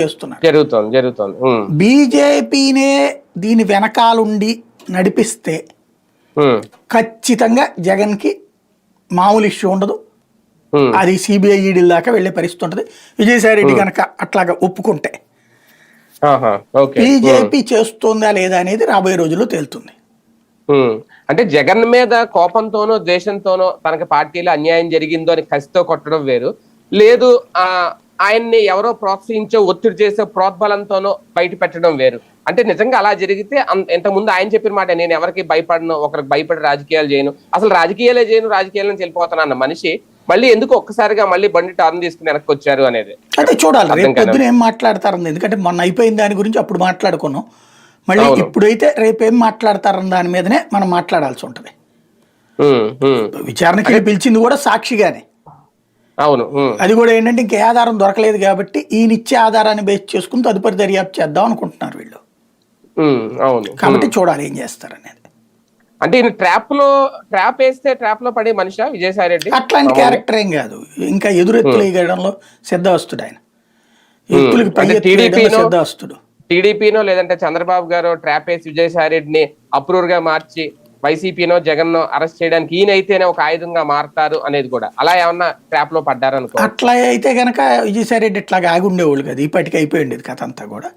చేస్తున్నారు. జరుగుతోంది. బీజేపీనే దీని వెనకాలుండి నడిపిస్తే ఖచ్చితంగా జగన్ కి మామూలు ఇష్యూ ఉండదు. అది సిబిఐ ఈడీ దాకా వెళ్లే పరిస్థితి ఉంటుంది. విజయసాయి రెడ్డి కనుక అట్లాగా ఒప్పుకుంటే బీజేపీ చేస్తుందా లేదా అనేది రాబోయే రోజుల్లో తేలుతుంది. అంటే జగన్ మీద కోపంతోనో ద్వేషంతోనో తనకి పార్టీలో అన్యాయం జరిగిందో అని కసితో కొట్టడం వేరు, లేదు ఆయన్ని ఎవరో ప్రోత్సహించో ఒత్తిడి చేసే ప్రోద్బలంతోనో బయట పెట్టడం వేరు. అంటే నిజంగా అలా జరిగితే ఇంతకుముందు ఆయన చెప్పిన మాట, నేను ఎవరికి భయపడను, ఒకరికి భయపడి రాజకీయాలు చేయను, అసలు రాజకీయాలే చేయను, రాజకీయాల నుంచి వెళ్ళిపోతాను అన్న మనిషి మళ్ళీ ఎందుకు ఒక్కసారిగా మళ్ళీ బండి టర్న్ తీసుకుని వెనక్కి వచ్చారు అనేది అంటే చూడాలి రేపు పొద్దున ఏం మాట్లాడతారని. ఎందుకంటే మొన్న అయిపోయిన దాని గురించి అప్పుడు మాట్లాడుకున్నాం. మళ్ళీ ఇప్పుడైతే రేపేం మాట్లాడతారన్న దాని మీదనే మనం మాట్లాడాల్సి ఉంటది. విచారణకి పిలిచింది కూడా సాక్షిగానే. అవును, అది కూడా ఏంటంటే ఇంకే ఆధారం దొరకలేదు కాబట్టి ఈయన ఇచ్చే ఆధారాన్ని బేస్ చేసుకుని తదుపరి దర్యాప్తు చేద్దాం అనుకుంటున్నారు వీళ్ళు. కాబట్టి చూడాలి ఏం చేస్తారనేది. అంటే ఈయన ట్రాప్ వేస్తే ట్రాప్ లో పడే మనిషి విజయసాయి రెడ్డి అట్లాంటి క్యారెక్టర్ ఏం కాదు. ఇంకా ఎదురెత్తులు వేయడంలో సిద్ధవస్తుడు ఆయన. ఎత్తులకి పై సిద్ధవస్తుడు. టీడీపీనో లేదంటే చంద్రబాబు గారు ట్రాప్ వేసి విజయసాయి రెడ్డిని అప్రూవర్ గా మార్చి వైసీపీనో జగన్ నో అరెస్ట్ చేయడానికి ఈయన అయితేనే ఒక ఆయుధంగా మారతారు అనేది కూడా అలా ఏమన్నా ట్రాప్ లో పడ్డారనుకో. అట్లా అయితే గనక విజయసాయి రెడ్డి ఇట్లాగా ఆగి ఉండేవాళ్ళు కదా, ఇప్పటికి అయిపోయింది కథ అంతా కూడా.